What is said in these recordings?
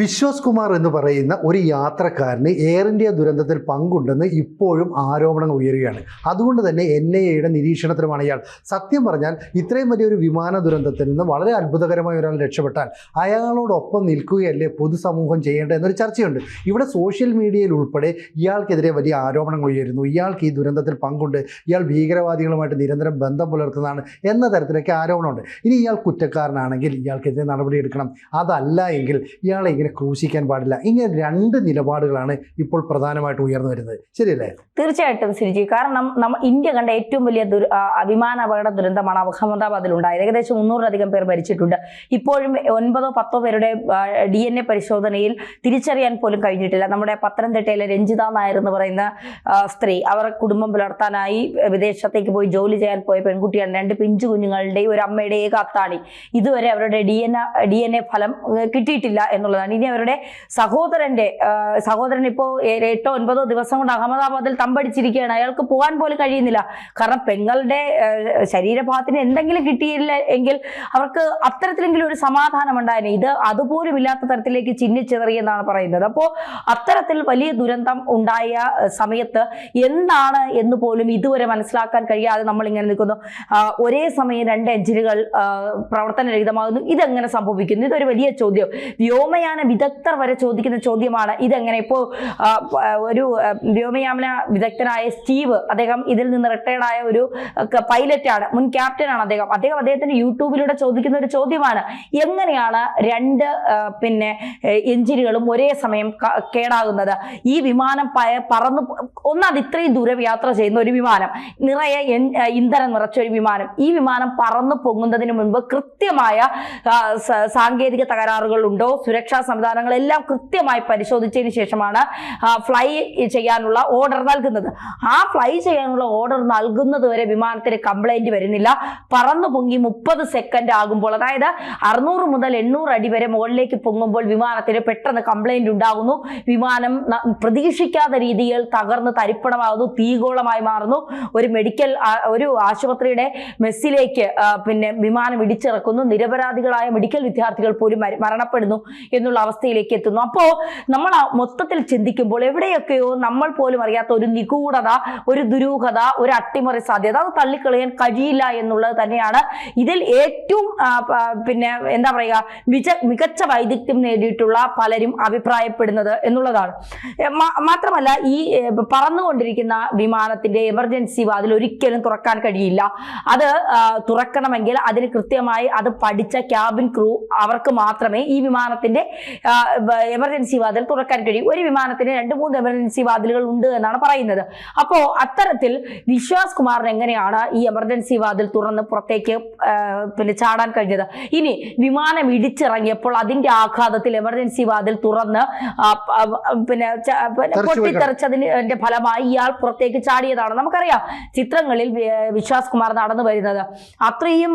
വിശ്വാസ് കുമാർ എന്ന് പറയുന്ന ഒരു യാത്രക്കാരന് എയർ ഇന്ത്യ ദുരന്തത്തിൽ പങ്കുണ്ടെന്ന് ഇപ്പോഴും ആരോപണങ്ങൾ ഉയരുകയാണ്. അതുകൊണ്ട് തന്നെ NIA-യുടെ നിരീക്ഷണത്തിലുമാണ് ഇയാൾ. സത്യം പറഞ്ഞാൽ ഇത്രയും വലിയൊരു വിമാന ദുരന്തത്തിൽ നിന്ന് വളരെ അത്ഭുതകരമായ ഒരാൾ രക്ഷപ്പെട്ടാൽ അയാളോടൊപ്പം നിൽക്കുകയല്ലേ പൊതുസമൂഹം ചെയ്യേണ്ടത് എന്നൊരു ചർച്ചയുണ്ട്. ഇവിടെ സോഷ്യൽ മീഡിയയിൽ ഉൾപ്പെടെ ഇയാൾക്കെതിരെ വലിയ ആരോപണങ്ങൾ ഉയരുന്നു. ഇയാൾക്ക് ഈ ദുരന്തത്തിൽ പങ്കുണ്ട്, ഇയാൾ ഭീകരവാദികളുമായിട്ട് നിരന്തരം ബന്ധം പുലർത്തുന്നതാണ് എന്ന തരത്തിലൊക്കെ ആരോപണമുണ്ട്. ഇനി ഇയാൾ കുറ്റക്കാരനാണെങ്കിൽ ഇയാൾക്കെതിരെ നടപടിയെടുക്കണം, അതല്ല എങ്കിൽ ഇയാളെ ഇങ്ങനെ ക്രൂശിക്കാൻ പാടില്ല. ഇങ്ങനെ രണ്ട് നിലപാടുകളാണ് ഇപ്പോൾ പ്രധാനമായിട്ട് ഉയർന്നു വരുന്നത്. ശരിയല്ലേ? തീർച്ചയായിട്ടും സിരിജി. കാരണം ഇന്ത്യ കണ്ട ഏറ്റവും വലിയ വിമാന അപകട ദുരന്തമാണ് അഹമ്മദാബാദിൽ ഉണ്ടായത്. ഏകദേശം 300-ലധികം പേർ മരിച്ചിട്ടുണ്ട്. ഇപ്പോഴും 9-10 പേരുടെ DNA പരിശോധനയിൽ തിരിച്ചറിയാൻ പോലും കഴിഞ്ഞിട്ടില്ല. നമ്മുടെ പത്തനംതിട്ടയിലെ രഞ്ജിത നായർ എന്ന് പറയുന്ന സ്ത്രീ, അവർ കുടുംബം പുലർത്താനായി വിദേശത്തേക്ക് പോയി ജോലി ചെയ്യാൻ പോയ പെൺകുട്ടിയാണ്. 2 പിഞ്ചു കുഞ്ഞുങ്ങളുടെയും ഒരു അമ്മയുടെ ഏക അത്താണി. ഇതുവരെ അവരുടെ DNA ഫലം കിട്ടിയിട്ടില്ല എന്നുള്ളതാണ്. ഇനി അവരുടെ സഹോദരൻ ഇപ്പോൾ 8-9 ദിവസം കൊണ്ട് അഹമ്മദാബാദിൽ തമ്പടിച്ചിരിക്കുകയാണ്. അയാൾക്ക് പോകാൻ പോലും കഴിയുന്നില്ല. കാരണം പെങ്ങളുടെ ശരീരഭാഗത്തിന് എന്തെങ്കിലും കിട്ടിയില്ല എങ്കിൽ അവർക്ക് അത്തരത്തിലെങ്കിലും ഒരു സമാധാനം ഉണ്ടായിരുന്നു. ഇത് അതുപോലും ഇല്ലാത്ത തരത്തിലേക്ക് ചിന്നിച്ചിതറിയെന്നാണ് പറയുന്നത്. അപ്പോൾ അത്തരത്തിൽ വലിയ ദുരന്തം ഉണ്ടായ സമയത്ത് എന്താണ് എന്ന് പോലും ഇതുവരെ മനസ്സിലാക്കാൻ കഴിയാതെ നമ്മൾ ഇങ്ങനെ നിൽക്കുന്നു. ഒരേ സമയം 2 എഞ്ചിനുകൾ പ്രവർത്തനരഹിതമാകുന്നു. ഇതെങ്ങനെ സംഭവിക്കുന്നു? ഇതൊരു വലിയ ചോദ്യം. വ്യോമയാന വിദഗ്ധർ വരെ ചോദിക്കുന്ന ചോദ്യമാണ് ഇതെങ്ങനെ. ഇപ്പോൾ ഒരു വ്യോമയാന വിദഗ്ധനായ സ്റ്റീവ്, അദ്ദേഹം ഇതിൽ നിന്ന് റിട്ടയർഡായ ഒരു പൈലറ്റാണ്, മുൻ ക്യാപ്റ്റനാണ് അദ്ദേഹത്തിന് യൂട്യൂബിലൂടെ ചോദിക്കുന്ന ഒരു ചോദ്യമാണ്, എങ്ങനെയാണ് 2 എഞ്ചിനുകളും ഒരേ സമയം കേടാകുന്നത്? ഈ വിമാനം ഒന്നത് ഇത്രയും ദൂരം യാത്ര ചെയ്യുന്ന ഒരു വിമാനം, നിറയെ ഇന്ധനം നിറച്ച ഒരു വിമാനം, ഈ വിമാനം പറന്നു പൊങ്ങുന്നതിന് മുൻപ് കൃത്യമായ സാങ്കേതിക തകരാറുകൾ ഉണ്ടോ, സുരക്ഷാ സംവിധാനങ്ങളെല്ലാം കൃത്യമായി പരിശോധിച്ചതിന് ശേഷമാണ് ഫ്ലൈ ചെയ്യാനുള്ള ഓർഡർ നൽകുന്നത്. ആ ഫ്ലൈ ചെയ്യാനുള്ള ഓർഡർ നൽകുന്നത് വരെ വിമാനത്തിന് കംപ്ലൈന്റ് വരുന്നില്ല. പറന്നു പൊങ്ങി 30 സെക്കൻഡ് ആകുമ്പോൾ, അതായത് 600 മുതൽ 800 അടി വരെ മുകളിലേക്ക് പൊങ്ങുമ്പോൾ വിമാനത്തിന് പെട്ടെന്ന് കംപ്ലൈന്റ് ഉണ്ടാകുന്നു. വിമാനം പ്രതീക്ഷിക്കാത്ത രീതിയിൽ തകർന്ന് തരിപ്പണമാകുന്നു, തീഗോളമായി മാറുന്നു. ഒരു ആശുപത്രിയുടെ മെസ്സിലേക്ക് വിമാനം ഇടിച്ചിറക്കുന്നു. നിരപരാധികളായ മെഡിക്കൽ വിദ്യാർത്ഥികൾ പോലും മരണപ്പെടുന്നു എന്നുള്ള അവസ്ഥയിലേക്ക് എത്തുന്നു. അപ്പോൾ നമ്മൾ മൊത്തത്തിൽ ചിന്തിക്കുമ്പോൾ എവിടെയൊക്കെയോ നമ്മൾ പോലും അറിയാത്ത ഒരു നിഗൂഢത, ഒരു ദുരൂഹത, ഒരു അട്ടിമറി സാധ്യത, അത് തള്ളിക്കളയാൻ കഴിയില്ല എന്നുള്ളത് തന്നെയാണ് ഇതിൽ ഏറ്റവും എന്താ പറയുക, മികച്ച വൈദഗ്ധ്യം നേടിയിട്ടുള്ള പലരും അഭിപ്രായപ്പെടുന്നത് എന്നുള്ളതാണ്. മാത്രമല്ല, ഈ പറന്നുകൊണ്ടിരിക്കുന്ന വിമാനത്തിന്റെ എമർജൻസി വാതിൽ ഒരിക്കലും തുറക്കാൻ കഴിയില്ല. അത് തുറക്കണമെങ്കിൽ അതിന് കൃത്യമായി അത് പഠിച്ച ക്യാബിൻ ക്രൂ, അവർക്ക് മാത്രമേ ഈ വിമാനത്തിന്റെ എമർജൻസി വാതിൽ തുറക്കാൻ കഴിയും. ഒരു വിമാനത്തിന് 2-3 എമർജൻസി വാതിലുകൾ ഉണ്ട് എന്നാണ് പറയുന്നത്. അപ്പോ അത്തരത്തിൽ വിശ്വാസ് കുമാറിന് എങ്ങനെയാണ് ഈ എമർജൻസി വാതിൽ തുറന്ന് പുറത്തേക്ക് ചാടാൻ കഴിഞ്ഞത്? ഇനി വിമാനം ഇടിച്ചിറങ്ങിയപ്പോൾ അതിന്റെ ആഘാതത്തിൽ എമർജൻസി വാതിൽ തുറന്ന് പൊട്ടിത്തെറിച്ചതിന്റെ ഫലമായി ഇയാൾ പുറത്തേക്ക് ചാടിയതാണ്. നമുക്കറിയാം ചിത്രങ്ങളിൽ വിശ്വാസ് കുമാർ നടന്നു വരുന്നത് അത്രയും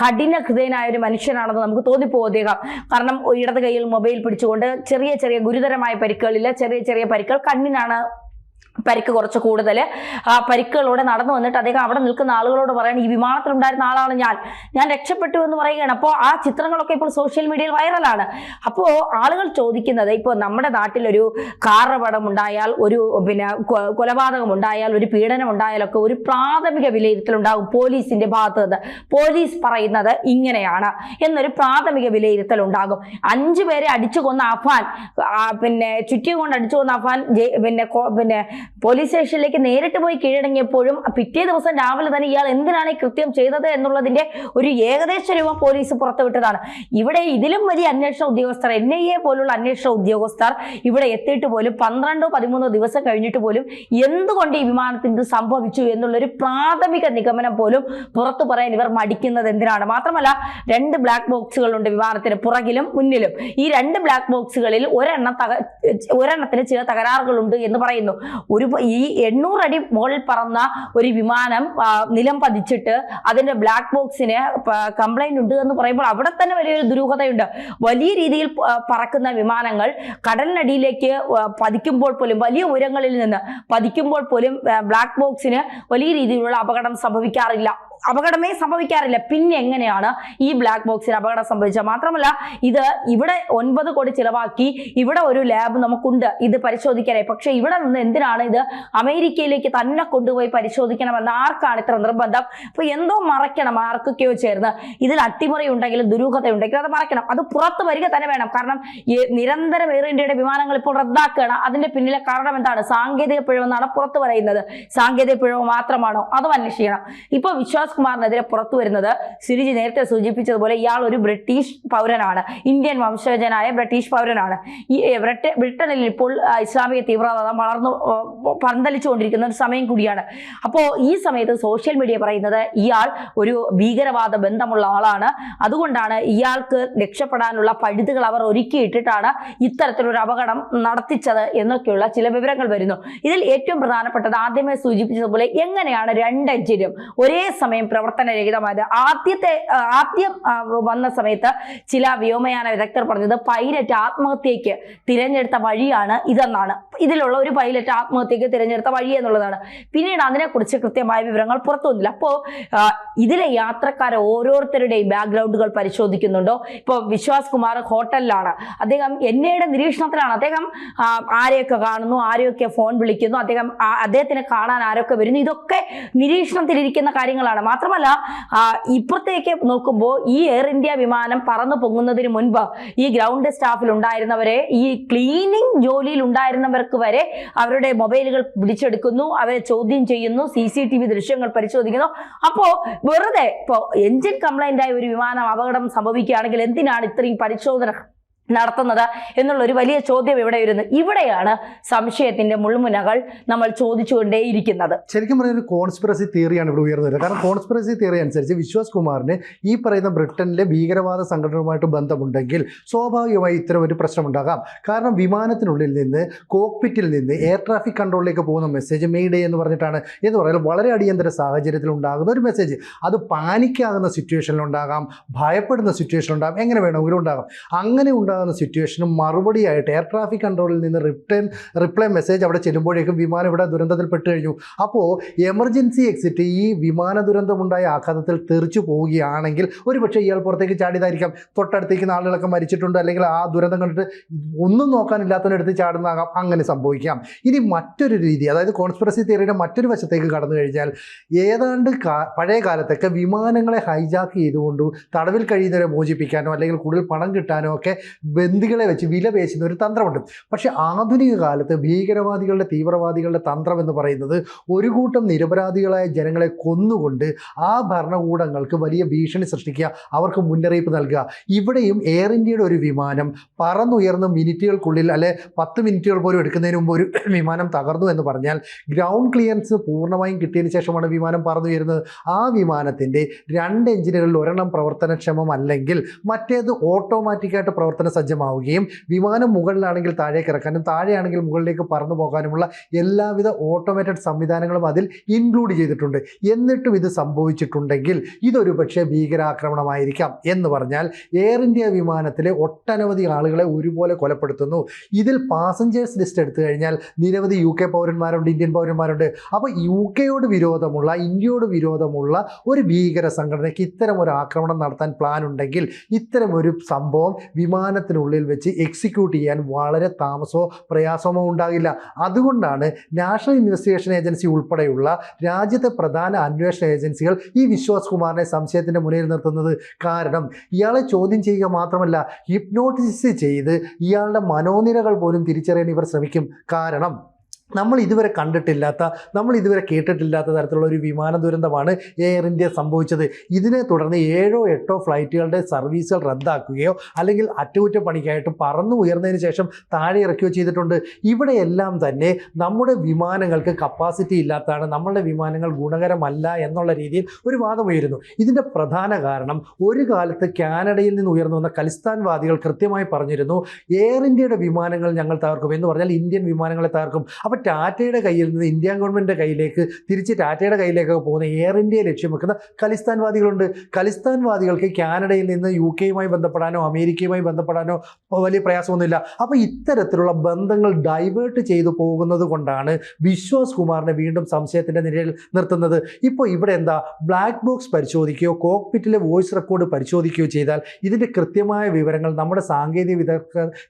കഠിന ഹൃദയനായ ഒരു മനുഷ്യനാണെന്ന് നമുക്ക് തോന്നിപ്പോകും അദ്ദേഹം. കാരണം ഇടത് കൈയിൽ മൊബൈൽ പിടിച്ചുകൊണ്ട് ചെറിയ ഗുരുതരമായ പരിക്കുകളില്ല, ചെറിയ പരിക്കുകൾ, കണ്ണിനാണ് പരിക്ക് കുറച്ച് കൂടുതൽ. പരിക്കുകളോടെ നടന്നു വന്നിട്ട് അദ്ദേഹം അവിടെ നിൽക്കുന്ന ആളുകളോട് പറയണം, ഈ വിമാനത്തിലുണ്ടായിരുന്ന ആളാണ് ഞാൻ രക്ഷപ്പെട്ടു എന്ന് പറയുകയാണ്. അപ്പോൾ ആ ചിത്രങ്ങളൊക്കെ ഇപ്പോൾ സോഷ്യൽ മീഡിയയിൽ വൈറലാണ്. അപ്പോൾ ആളുകൾ ചോദിക്കുന്നത്, ഇപ്പോൾ നമ്മുടെ നാട്ടിലൊരു കാർ അപകടം ഉണ്ടായാൽ, ഒരു കൊലപാതകം ഉണ്ടായാൽ, ഒരു പീഡനം ഉണ്ടായാലൊക്കെ ഒരു പ്രാഥമിക വിലയിരുത്തലുണ്ടാകും പോലീസിന്റെ ഭാഗത്ത് നിന്ന്. പോലീസ് പറയുന്നത് ഇങ്ങനെയാണ് എന്നൊരു പ്രാഥമിക വിലയിരുത്തൽ ഉണ്ടാകും. 5 പേരെ അടിച്ചു കൊന്ന അഫാൻ, ചുറ്റിയും കൊണ്ട് അടിച്ചു കൊന്ന അഫാൻ പോലീസ് സ്റ്റേഷനിലേക്ക് നേരിട്ട് പോയി കീഴടങ്ങിയപ്പോഴും പിറ്റേ ദിവസം രാവിലെ തന്നെ ഇയാൾ എന്തിനാണ് ഈ കൃത്യം ചെയ്തത് എന്നുള്ളതിന്റെ ഒരു ഏകദേശ രൂപം പോലീസ് പുറത്തുവിട്ടതാണ്. ഇവിടെ ഇതിലും വലിയ അന്വേഷണ ഉദ്യോഗസ്ഥർ, NIA പോലുള്ള അന്വേഷണ ഉദ്യോഗസ്ഥർ ഇവിടെ എത്തിയിട്ട് പോലും 12-13 ദിവസം കഴിഞ്ഞിട്ട് പോലും എന്തുകൊണ്ട് ഈ വിമാനത്തിന് സംഭവിച്ചു എന്നുള്ളൊരു പ്രാഥമിക നിഗമനം പോലും പുറത്തു പറയാൻ ഇവർ മടിക്കുന്നത് എന്തിനാണ്? മാത്രമല്ല, 2 ബ്ലാക്ക് ബോക്സുകളുണ്ട് വിമാനത്തിന് പുറകിലും മുന്നിലും. ഈ 2 ബ്ലാക്ക് ബോക്സുകളിൽ ഒരെണ്ണത്തിന് ചില തകരാറുകളുണ്ട് എന്ന് പറയുന്നു. ഈ 800 അടി മുകളിൽ പറന്ന ഒരു വിമാനം നിലം പതിച്ചിട്ട് അതിന്റെ ബ്ലാക്ക് ബോക്സിന് കംപ്ലൈന്റ് ഉണ്ട് എന്ന് പറയുമ്പോൾ അവിടെ തന്നെ വലിയൊരു ദുരൂഹതയുണ്ട്. വലിയ രീതിയിൽ പറക്കുന്ന വിമാനങ്ങൾ കടലിനടിയിലേക്ക് പതിക്കുമ്പോൾ പോലും, വലിയ ഉയരങ്ങളിൽ നിന്ന് പതിക്കുമ്പോൾ പോലും ബ്ലാക്ക് ബോക്സിന് വലിയ രീതിയിലുള്ള അപകടം സംഭവിക്കാറില്ല. അപകടമേ സംഭവിക്കാറില്ല. പിന്നെ എങ്ങനെയാണ് ഈ ബ്ലാക്ക് ബോക്സിന് അപകടം സംഭവിച്ചത്? മാത്രമല്ല ഇത് ഇവിടെ 9 കോടി ചിലവാക്കി ഇവിടെ ഒരു ലാബ് നമുക്കുണ്ട് ഇത് പരിശോധിക്കാനായി. പക്ഷെ ഇവിടെ നിന്ന് എന്തിനാണ് ഇത് അമേരിക്കയിലേക്ക് തന്നെ കൊണ്ടുപോയി പരിശോധിക്കണമെന്ന് ആർക്കാണ് ഇത്ര നിർബന്ധം? അപ്പൊ എന്തോ മറയ്ക്കണം ആർക്കൊക്കെയോ ചേർന്ന്. ഇതിൽ അട്ടിമറി ഉണ്ടെങ്കിലും ദുരൂഹത ഉണ്ടെങ്കിലും അത് മറയ്ക്കണം. അത് പുറത്ത് വരിക തന്നെ വേണം. കാരണം നിരന്തരം എയർ ഇന്ത്യയുടെ വിമാനങ്ങൾ ഇപ്പോൾ റദ്ദാക്കുകയാണ്. അതിന്റെ പിന്നിലെ കാരണം എന്താണ്? സാങ്കേതിക പിഴവെന്നാണ് പുറത്തു പറയുന്നത്. സാങ്കേതിക പിഴവ് മാത്രമാണോ? അതും അന്വേഷിക്കണം. ഇപ്പൊ വിശ്വാസ് കുമാറിനെതിരെ പുറത്തു വരുന്നത് സിരിജി നേരത്തെ സൂചിപ്പിച്ചതുപോലെ ഇയാൾ ഒരു ബ്രിട്ടീഷ് പൗരനാണ്, ഇന്ത്യൻ വംശജനായ ബ്രിട്ടീഷ് പൗരനാണ്. ഈ ബ്രിട്ടനിൽ ഇപ്പോൾ ഇസ്ലാമിക തീവ്രവാദം പന്തലിച്ചുകൊണ്ടിരിക്കുന്ന ഒരു സമയം കൂടിയാണ്. അപ്പോൾ ഈ സമയത്ത് സോഷ്യൽ മീഡിയ പറയുന്നത് ഇയാൾ ഒരു ഭീകരവാദ ബന്ധമുള്ള ആളാണ്, അതുകൊണ്ടാണ് ഇയാൾക്ക് രക്ഷപ്പെടാനുള്ള പഴുതുകൾ അവർ ഒരുക്കിയിട്ടിട്ടാണ് ഇത്തരത്തിലൊരു അപകടം നടത്തിച്ചത് എന്നൊക്കെയുള്ള ചില വിവരങ്ങൾ വരുന്നു. ഇതിൽ ഏറ്റവും പ്രധാനപ്പെട്ടത് ആദ്യമേ സൂചിപ്പിച്ചതുപോലെ എങ്ങനെയാണ് 2 എഞ്ചിനും ഒരേ സമയം പ്രവർത്തനരഹിതമായത്? ആദ്യം വന്ന സമയത്ത് ചില വ്യോമയാന വിദഗ്ധർ പറഞ്ഞത് പൈലറ്റ് ആത്മഹത്യക്ക് തിരഞ്ഞെടുത്ത വഴിയാണ് ഇതെന്നാണ്. ഇതിലുള്ള ഒരു പൈലറ്റ് ആത്മഹത്യക്ക് തിരഞ്ഞെടുത്ത വഴി എന്നുള്ളതാണ്. പിന്നീട് അതിനെക്കുറിച്ച് കൃത്യമായ വിവരങ്ങൾ പുറത്തു വന്നില്ല. അപ്പോൾ ഇതിലെ യാത്രക്കാരെ ഓരോരുത്തരുടെയും ബാക്ക്ഗ്രൗണ്ടുകൾ പരിശോധിക്കുന്നുണ്ടോ? ഇപ്പോൾ വിശ്വാസ് കുമാർ ഹോട്ടലിലാണ്, അദ്ദേഹം എന്നയുടെ നിരീക്ഷണത്തിലാണ്. അദ്ദേഹം ആരെയൊക്കെ കാണുന്നു, ആരെയൊക്കെ ഫോൺ വിളിക്കുന്നു, അദ്ദേഹത്തിന് കാണാൻ ആരൊക്കെ വരുന്നു, ഇതൊക്കെ നിരീക്ഷണത്തിലിരിക്കുന്ന കാര്യങ്ങളാണ്. മാത്രമല്ല ഇപ്പുറത്തേക്ക് നോക്കുമ്പോൾ ഈ എയർ ഇന്ത്യ വിമാനം പറന്നു പൊങ്ങുന്നതിന് മുൻപ് ഈ ഗ്രൗണ്ട് സ്റ്റാഫിൽ ഉണ്ടായിരുന്നവരെ, ഈ ക്ലീനിങ് ജോലിയിൽ ഉണ്ടായിരുന്നവർക്ക് വരെ അവരുടെ മൊബൈലുകൾ പിടിച്ചെടുക്കുന്നു, അവരെ ചോദ്യം ചെയ്യുന്നു, CCTV ദൃശ്യങ്ങൾ പരിശോധിക്കുന്നു. അപ്പോൾ വെറുതെ ഇപ്പോൾ എഞ്ചിൻ കംപ്ലൈന്റ് ആയ ഒരു വിമാനം അപകടം സംഭവിക്കുകയാണെങ്കിൽ എന്തിനാണ് ഇത്രയും പരിശോധന നടത്തുന്നത് എന്നുള്ള ഒരു വലിയ ചോദ്യം ഇവിടെ വരുന്നു. ഇവിടെയാണ് സംശയത്തിന്റെ മുൾമുനകൾ നമ്മൾ ചോദിച്ചുകൊണ്ടേയിരിക്കുന്നത്. ശരിക്കും പറഞ്ഞ ഒരു കോൺസ്പിറസി തിയറിയാണ് ഇവിടെ ഉയർന്നു വരുന്നത്. കാരണം കോൺസ്പിറസി തിയറി അനുസരിച്ച് വിശ്വാസ് കുമാറിന് ഈ പറയുന്ന ബ്രിട്ടനിലെ ഭീകരവാദ സംഘടനയുമായിട്ട് ബന്ധമുണ്ടെങ്കിൽ സ്വാഭാവികമായി ഇത്തരം ഒരു പ്രശ്നമുണ്ടാകാം. കാരണം വിമാനത്തിനുള്ളിൽ നിന്ന്, കോക്പിറ്റിൽ നിന്ന് എയർ ട്രാഫിക് കൺട്രോളിലേക്ക് പോകുന്ന മെസ്സേജ് മെയ്ഡേ എന്ന് പറഞ്ഞിട്ടാണ്. എന്ന് പറയുന്നത് വളരെ അടിയന്തര സാഹചര്യത്തിൽ ഉണ്ടാകുന്ന ഒരു മെസ്സേജ്. അത് പാനിക്കാകുന്ന സിറ്റുവേഷനിലുണ്ടാകാം, ഭയപ്പെടുന്ന സിറ്റുവേഷനിലുണ്ടാകാം, എങ്ങനെ വേണമെങ്കിലും ഉണ്ടാകാം. അങ്ങനെ ഉണ്ടാകുന്ന സിറ്റുവേഷനും മറുപടിയായിട്ട് എയർ ട്രാഫിക് കൺട്രോളിൽ നിന്ന് റിപ്ലൈ മെസ്സേജ് അവിടെ ചെല്ലുമ്പോഴേക്കും വിമാനം ഇവിടെ ദുരന്തത്തിൽപ്പെട്ട് കഴിഞ്ഞു. അപ്പോൾ എമർജൻസി എക്സിറ്റ് ഈ വിമാന ദുരന്തമുണ്ടായ ആഘാതത്തിൽ തെറിച്ചു പോവുകയാണെങ്കിൽ ഒരുപക്ഷെ ഇയാൾ പുറത്തേക്ക് ചാടിയതായിരിക്കാം. തൊട്ടടുത്തേക്ക് ആളുകളൊക്കെ മരിച്ചിട്ടുണ്ട്, അല്ലെങ്കിൽ ആ ദുരന്തം കണ്ടിട്ട് ഒന്നും നോക്കാനില്ലാത്തവനെടുത്ത് ചാടുന്നാകാം. അങ്ങനെ സംഭവിക്കാം. ഇനി മറ്റൊരു രീതി, അതായത് കോൺസ്പിറസി തിയറിയുടെ മറ്റൊരു വശത്തേക്ക് കടന്നു കഴിഞ്ഞാൽ ഏതാണ്ട് പഴയ കാലത്തൊക്കെ വിമാനങ്ങളെ ഹൈജാക്ക് ചെയ്തുകൊണ്ട് തടവിൽ കഴിയുന്നവരെ മോചിപ്പിക്കാനോ അല്ലെങ്കിൽ കൂടുതൽ പണം കിട്ടാനോ ഒക്കെ ബന്ദികളെ വെച്ച് വില പേശുന്ന ഒരു തന്ത്രമുണ്ട്. പക്ഷെ ആധുനിക കാലത്ത് ഭീകരവാദികളുടെ, തീവ്രവാദികളുടെ തന്ത്രം എന്ന് പറയുന്നത് ഒരു കൂട്ടം നിരപരാധികളായ ജനങ്ങളെ കൊന്നുകൊണ്ട് ആ ഭരണകൂടങ്ങൾക്ക് വലിയ ഭീഷണി സൃഷ്ടിക്കുക, അവർക്ക് മുന്നറിയിപ്പ് നൽകുക. ഇവിടെയും എയർ ഇന്ത്യയുടെ ഒരു വിമാനം പറന്നുയർന്ന മിനിറ്റുകൾക്കുള്ളിൽ, അല്ലെ 10 മിനിറ്റുകൾ പോലും എടുക്കുന്നതിന് മുമ്പ് ഒരു വിമാനം തകർന്നു എന്ന് പറഞ്ഞാൽ ഗ്രൗണ്ട് ക്ലിയറൻസ് പൂർണ്ണമായും കിട്ടിയതിന് ശേഷമാണ് വിമാനം പറന്നുയരുന്നത്. ആ വിമാനത്തിൻ്റെ 2 എഞ്ചിനുകളിൽ ഒരെണ്ണം പ്രവർത്തനക്ഷമമല്ലെങ്കിൽ മറ്റേത് ഓട്ടോമാറ്റിക്കായിട്ട് പ്രവർത്തന സജ്ജമാവുകയും വിമാനം മുകളിലാണെങ്കിൽ താഴേക്ക് ഇറക്കാനും താഴെയാണെങ്കിൽ മുകളിലേക്ക് പറന്നു പോകാനുമുള്ള എല്ലാവിധ ഓട്ടോമേറ്റഡ് സംവിധാനങ്ങളും അതിൽ ഇൻക്ലൂഡ് ചെയ്തിട്ടുണ്ട്. എന്നിട്ടും ഇത് സംഭവിച്ചിട്ടുണ്ടെങ്കിൽ ഇതൊരു പക്ഷേ ഭീകരാക്രമണമായിരിക്കാം. എന്ന് പറഞ്ഞാൽ എയർ ഇന്ത്യ വിമാനത്തിലെ ഒട്ടനവധി ആളുകളെ ഒരുപോലെ കൊലപ്പെടുത്തുന്നു. ഇതിൽ പാസഞ്ചേഴ്സ് ലിസ്റ്റ് എടുത്തു കഴിഞ്ഞാൽ നിരവധി UK പൗരന്മാരുണ്ട്, ഇന്ത്യൻ പൗരന്മാരുണ്ട്. അപ്പോൾ UK വിരോധമുള്ള, ഇന്ത്യയോട് വിരോധമുള്ള ഒരു ഭീകര സംഘടനയ്ക്ക് ഇത്തരം ഒരു ആക്രമണം നടത്താൻ പ്ലാൻ ഉണ്ടെങ്കിൽ ഇത്തരം ഒരു സംഭവം വിമാനത്തിനുള്ളിൽ വെച്ച് എക്സിക്യൂട്ട് ചെയ്യാൻ വളരെ താമസമോ പ്രയാസമോ ഉണ്ടാകില്ല. അതുകൊണ്ടാണ് നാഷണൽ ഇൻവെസ്റ്റിഗേഷൻ ഏജൻസി ഉൾപ്പെടെയുള്ള രാജ്യത്തെ പ്രധാന അന്വേഷണ ഏജൻസികൾ ഈ വിശ്വാസ് കുമാറിനെ സംശയത്തിൻ്റെ മുന്നിൽ നിർത്തുന്നത്. കാരണം ഇയാളെ ചോദ്യം ചെയ്യുക മാത്രമല്ല, ഹിപ്നോട്ടിസ് ചെയ്ത് ഇയാളുടെ മനോനിരകൾ പോലും തിരിച്ചറിയാൻ ഇവർ ശ്രമിക്കും. കാരണം നമ്മൾ ഇതുവരെ കണ്ടിട്ടില്ലാത്ത, നമ്മൾ ഇതുവരെ കേട്ടിട്ടില്ലാത്ത തരത്തിലുള്ള ഒരു വിമാന ദുരന്തമാണ് എയർ ഇന്ത്യ സംഭവിച്ചത്. ഇതിനെ തുടർന്ന് 7 or 8 ഫ്ലൈറ്റുകളുടെ സർവീസുകൾ റദ്ദാക്കുകയോ അല്ലെങ്കിൽ അറ്റകുറ്റപ്പണിക്കായിട്ട് പറന്നു ഉയർന്നതിന് ശേഷം താഴെ ഇറക്കുകയോ ചെയ്തിട്ടുണ്ട്. ഇവിടെയെല്ലാം തന്നെ നമ്മുടെ വിമാനങ്ങൾക്ക് കപ്പാസിറ്റി ഇല്ലാത്തതാണ്, നമ്മളുടെ വിമാനങ്ങൾ ഗുണകരമല്ല എന്നുള്ള രീതിയിൽ ഒരു വാദമുയരുന്നു. ഇതിൻ്റെ പ്രധാന കാരണം ഒരു കാലത്ത് കാനഡയിൽ നിന്ന് ഉയർന്നു വന്ന ഖലിസ്ഥാൻവാദികൾ കൃത്യമായി പറഞ്ഞിരുന്നു, എയർ ഇന്ത്യയുടെ വിമാനങ്ങൾ ഞങ്ങൾ തകർക്കും എന്ന് പറഞ്ഞാൽ ഇന്ത്യൻ വിമാനങ്ങളെ തകർക്കും. അപ്പോൾ അപ്പോൾ ടാറ്റയുടെ കയ്യിൽ നിന്ന് ഇന്ത്യ ഗവൺമെൻറ്റിൻ്റെ കയ്യിലേക്ക് തിരിച്ച് ടാറ്റയുടെ കയ്യിലേക്കൊക്കെ പോകുന്ന എയർ ഇന്ത്യയെ ലക്ഷ്യം വെക്കുന്ന ഖലിസ്ഥാൻവാദികളുണ്ട്. ഖലിസ്ഥാൻവാദികൾക്ക് കാനഡയിൽ നിന്ന് UK യുമായി ബന്ധപ്പെടാനോ അമേരിക്കയുമായി ബന്ധപ്പെടാനോ വലിയ പ്രയാസമൊന്നുമില്ല. അപ്പോൾ ഇത്തരത്തിലുള്ള ബന്ധങ്ങൾ ഡൈവേർട്ട് ചെയ്തു പോകുന്നത് കൊണ്ടാണ് വിശ്വാസ് കുമാറിനെ വീണ്ടും സംശയത്തിൻ്റെ നിലയിൽ നിർത്തുന്നത്. ഇപ്പോൾ ഇവിടെ എന്താ, ബ്ലാക്ക് ബോക്സ് പരിശോധിക്കുകയോ കോക്പിറ്റിലെ വോയിസ് റെക്കോർഡ് പരിശോധിക്കുകയോ ചെയ്താൽ ഇതിൻ്റെ കൃത്യമായ വിവരങ്ങൾ നമ്മുടെ സാങ്കേതിക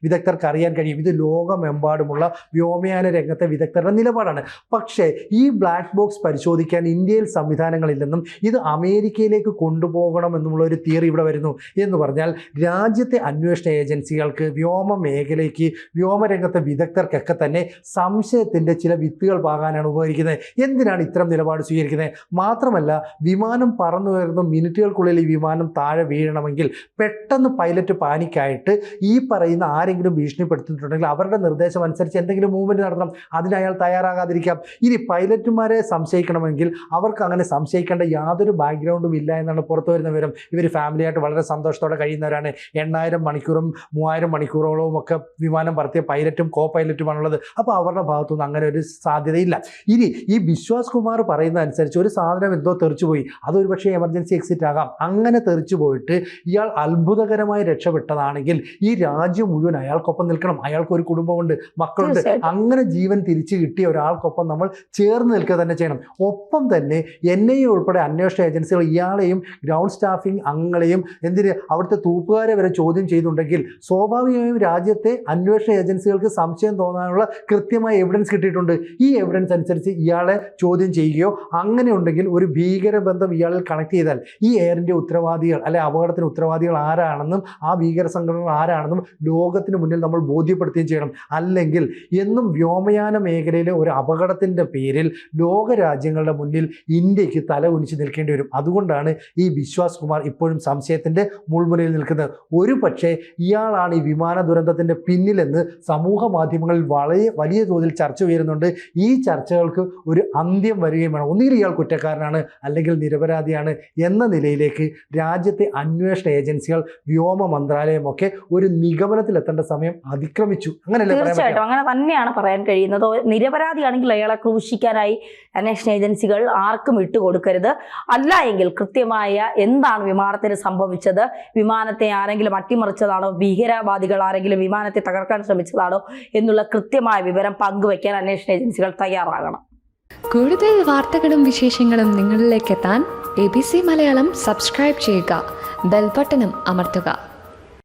വിദഗ്ധർക്ക് അറിയാൻ കഴിയും. ഇത് ലോകമെമ്പാടുമുള്ള വ്യോമയാന രംഗത്തെ വിദഗ്ധരുടെ നിലപാടാണ്. പക്ഷേ ഈ ബ്ലാക്ക് ബോക്സ് പരിശോധിക്കാൻ ഇന്ത്യയിൽ സംവിധാനങ്ങളില്ലെന്നും ഇത് അമേരിക്കയിലേക്ക് കൊണ്ടുപോകണം എന്നുമുള്ള ഒരു തിയറി ഇവിടെ വരുന്നു. എന്ന് പറഞ്ഞാൽ രാജ്യത്തെ അന്വേഷണ ഏജൻസികൾക്ക് വ്യോമ മേഖലയ്ക്ക് വ്യോമരംഗത്തെ വിദഗ്ധർക്കൊക്കെ തന്നെ സംശയത്തിൻ്റെ ചില വിത്തുകൾ പാകാനാണ് ഉപകരിക്കുന്നത്. എന്തിനാണ് ഇത്തരം നിലപാട് സ്വീകരിക്കുന്നത്? മാത്രമല്ല, വിമാനം പറന്നുയർന്ന് മിനിറ്റുകൾക്കുള്ളിൽ ഈ വിമാനം താഴെ വീഴണമെങ്കിൽ പെട്ടെന്ന് പൈലറ്റ് പാനിക്കായിട്ട് ഈ പറയുന്ന ആരെങ്കിലും ഭീഷണിപ്പെടുത്തിയിട്ടുണ്ടെങ്കിൽ അവരുടെ നിർദ്ദേശം അനുസരിച്ച് എന്തെങ്കിലും മൂവ്മെൻറ്റ് നടത്തണം. അതിന് അയാൾ തയ്യാറാകാതിരിക്കാം. ഇനി പൈലറ്റുമാരെ സംശയിക്കണമെങ്കിൽ അവർക്ക് അങ്ങനെ സംശയിക്കേണ്ട യാതൊരു ബാക്ക്ഗ്രൗണ്ടും ഇല്ല എന്നാണ് പുറത്തു വരുന്ന വിവരം. ഇവർ ഫാമിലിയായിട്ട് വളരെ സന്തോഷത്തോടെ കഴിയുന്നവരാണ്. 8000 മണിക്കൂറും 3000 മണിക്കൂറോളവും ഒക്കെ വിമാനം പറത്തിയ പൈലറ്റും കോ പൈലറ്റുമാണുള്ളത്. അപ്പോൾ അവരുടെ ഭാഗത്തുനിന്ന് അങ്ങനെ ഒരു സാധ്യതയില്ല. ഇനി ഈ വിശ്വാസ് കുമാർ പറയുന്ന അനുസരിച്ച് ഒരു സാധനം എന്തോ തെറിച്ചുപോയി, അതൊരു പക്ഷേ എമർജൻസി എക്സിറ്റ് ആകാം. അങ്ങനെ തെറിച്ചു പോയിട്ട് ഇയാൾ അത്ഭുതകരമായി രക്ഷപ്പെട്ടതാണെങ്കിൽ ഈ രാജ്യം മുഴുവൻ അയാൾക്കൊപ്പം നിൽക്കണം. അയാൾക്കൊരു കുടുംബമുണ്ട്, മക്കളുണ്ട്. അങ്ങനെ ജീവൻ തിരിച്ചു കിട്ടിയ ഒരാൾക്കൊപ്പം നമ്മൾ ചേർന്ന് നിൽക്കുക തന്നെ ചെയ്യണം. ഒപ്പം തന്നെ NIA ഉൾപ്പെടെ അന്വേഷണ ഏജൻസികൾ ഇയാളെയും ഗ്രൗണ്ട് സ്റ്റാഫിംഗ് അംഗങ്ങളെയും അവിടുത്തെ തൂപ്പുകാരെ വരെ ചോദ്യം ചെയ്തിട്ടുണ്ടെങ്കിൽ സ്വാഭാവികമായും രാജ്യത്തെ അന്വേഷണ ഏജൻസികൾക്ക് സംശയം തോന്നാനുള്ള കൃത്യമായ എവിഡൻസ് കിട്ടിയിട്ടുണ്ട്. ഈ എവിഡൻസ് അനുസരിച്ച് ഇയാളെ ചോദ്യം ചെയ്യുകയോ അങ്ങനെ ഉണ്ടെങ്കിൽ ഒരു ഭീകരബന്ധം ഇയാളിൽ കണക്ട് ചെയ്താൽ ഈ എയർ ഇന്ത്യ ഉത്തരവാദികൾ അല്ലെ അപകടത്തിന് ഉത്തരവാദികൾ ആരാണെന്നും ആ ഭീകര സംഘടനകൾ ആരാണെന്നും ലോകത്തിന് മുന്നിൽ നമ്മൾ ബോധ്യപ്പെടുത്തുകയും ചെയ്യണം. അല്ലെങ്കിൽ എന്നും വ്യോമയാന മേഖലയിലെ ഒരു അപകടത്തിൻ്റെ പേരിൽ ലോകരാജ്യങ്ങളുടെ മുന്നിൽ ഇന്ത്യക്ക് തല കുനിച്ച് നിൽക്കേണ്ടി വരും. അതുകൊണ്ടാണ് ഈ വിശ്വാസ് കുമാർ ഇപ്പോഴും സംശയത്തിൻ്റെ മുൾമുനയിൽ നിൽക്കുന്നത്. ഒരു പക്ഷേ ഇയാളാണ് ഈ വിമാന ദുരന്തത്തിൻ്റെ പിന്നിലെന്ന് സമൂഹ മാധ്യമങ്ങളിൽ വലിയ തോതിൽ ചർച്ച ഉയരുന്നുണ്ട്. ഈ ചർച്ചകൾക്ക് ഒരു അന്ത്യം വരികയും വേണം. ഒന്നുകിൽ ഇയാൾ കുറ്റക്കാരനാണ് അല്ലെങ്കിൽ നിരപരാധിയാണ് എന്ന നിലയിലേക്ക് രാജ്യത്തെ അന്വേഷണ ഏജൻസികൾ, വ്യോമ മന്ത്രാലയമൊക്കെ ഒരു നിഗമനത്തിലെത്തേണ്ട സമയം അതിക്രമിച്ചു. അങ്ങനെയല്ലേ? തീർച്ചയായിട്ടും അങ്ങനെ തന്നെയാണ് പറയാൻ കഴിയുന്നത്. നിരപരാധിയാണെങ്കിൽ അയാളെ ക്രൂശിക്കാനായി അന്വേഷണ ഏജൻസികൾ ആർക്കും ഇട്ടുകൊടുക്കരുത്. അല്ല എങ്കിൽ കൃത്യമായ എന്താണ് വിമാനത്തിന് സംഭവിച്ചത്, വിമാനത്തെ ആരെങ്കിലും അട്ടിമറിച്ചതാണോ, ഭീകരവാദികൾ ആരെങ്കിലും വിമാനത്തെ തകർക്കാൻ ശ്രമിച്ചതാണോ എന്നുള്ള കൃത്യമായ വിവരം പങ്കുവയ്ക്കാൻ അന്വേഷണ ഏജൻസികൾ തയ്യാറാകണം. കൂടുതൽ വാർത്തകളും വിശേഷങ്ങളും നിങ്ങളിലേക്ക് എത്താൻ ABC മലയാളം സബ്സ്ക്രൈബ് ചെയ്യുക, ബെൽ ബട്ടണും അമർത്തുക.